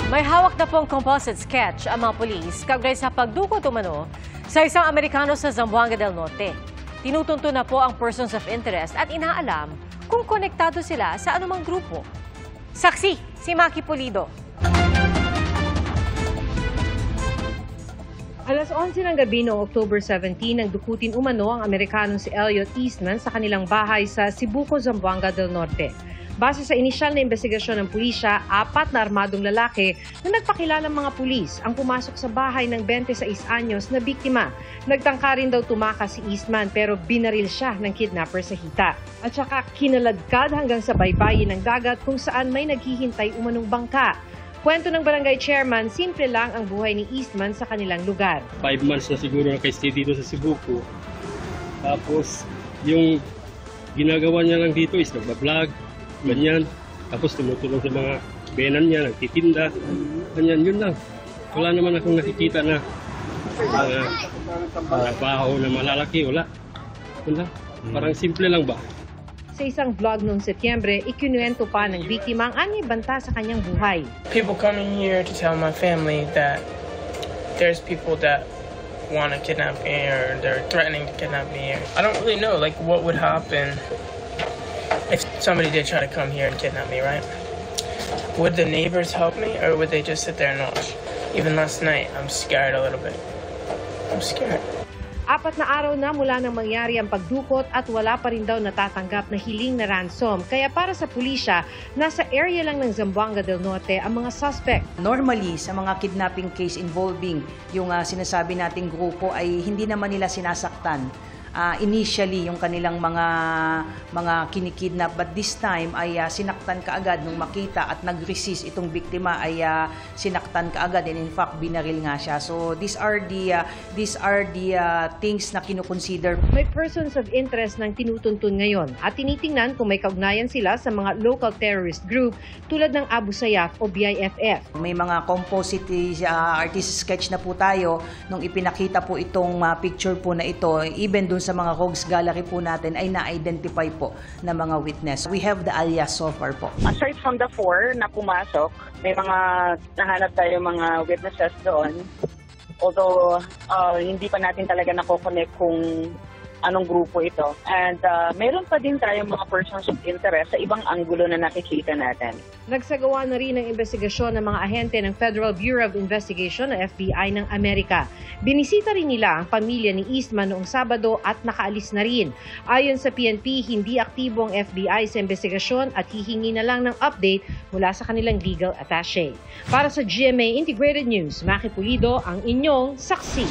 May hawak na pong composite sketch ang mga pulis kaugnay sa pagdukot umano sa isang Amerikano sa Zamboanga del Norte. Tinutunto na po ang persons of interest at inaalam kung konektado sila sa anumang grupo. Saksi, si Maki Pulido. Alas 11 ng gabi noong October 17, nang dukutin umano ang Amerikanong si Elliot Eastman sa kanilang bahay sa Sibuco, Zamboanga del Norte. Base sa inisyal na investigasyon ng pulisya, 4 na armadong lalaki na nagpakilalang mga pulis ang pumasok sa bahay ng 26 anyos na biktima. Nagtangka rin daw tumakas si Eastman pero binaril siya ng kidnapper sa hita. At saka kinaladkad hanggang sa baybayin ng dagat kung saan may naghihintay umanong bangka. Kwento ng barangay chairman, simple lang ang buhay ni Eastman sa kanilang lugar. 5 months na siguro naka-stay dito sa Sibuco. Tapos yung ginagawa niya lang dito is nagbablog, ganyan. Tapos tumutulong sa mga benan niya, nagtitinda, ganyan, yun lang. Wala naman akong nakikita na trabaho na malalaki, wala. Wala. Parang simple lang ba? Sa isang vlog noong Setyembre, ikinuwento pa ng biktima ang anyay banta sa kanyang buhay. People coming here to tell my family that there's people that want to kidnap me or they're threatening to kidnap me here. I don't really know like what would happen if somebody did try to come here and kidnap me, right? Would the neighbors help me or would they just sit there and watch? Even last night, I'm scared a little bit. I'm scared. 4 na araw na mula nang mangyari ang pagdukot at wala pa rin daw natatanggap na hiling na ransom. Kaya para sa pulisya, nasa area lang ng Zamboanga del Norte ang mga suspect. Normally, sa mga kidnapping case involving yung sinasabi nating grupo ay hindi naman nila sinasaktan. Initially, yung kanilang mga kinikidnap, but this time ay sinaktan kaagad nung makita at nag-resist itong biktima ay sinaktan kaagad and in fact binaril nga siya. So these are the things na kinukonsider. May persons of interest ng tinutuntun ngayon at tinitingnan kung may kaugnayan sila sa mga local terrorist group tulad ng Abu Sayyaf o BIFF. May mga composite artist sketch na po tayo nung ipinakita po itong picture po na ito, even dun sa mga rogues gallery po natin ay na-identify po na mga witness. We have the alias so far po. Aside from the 4 na pumasok, may mga nahanap tayo mga witnesses doon. Although hindi pa natin talaga nako-connect kung anong grupo ito. And meron pa din tayong mga persons of interest sa ibang anggulo na nakikita natin. Nagsagawa na rin ng investigasyon ng mga ahente ng Federal Bureau of Investigation o FBI ng Amerika. Binisita rin nila ang pamilya ni Eastman noong Sabado at nakaalis na rin. Ayon sa PNP, hindi aktibo ang FBI sa investigasyon at hihingi na lang ng update mula sa kanilang legal attaché. Para sa GMA Integrated News, Maki Pulido, ang inyong saksi.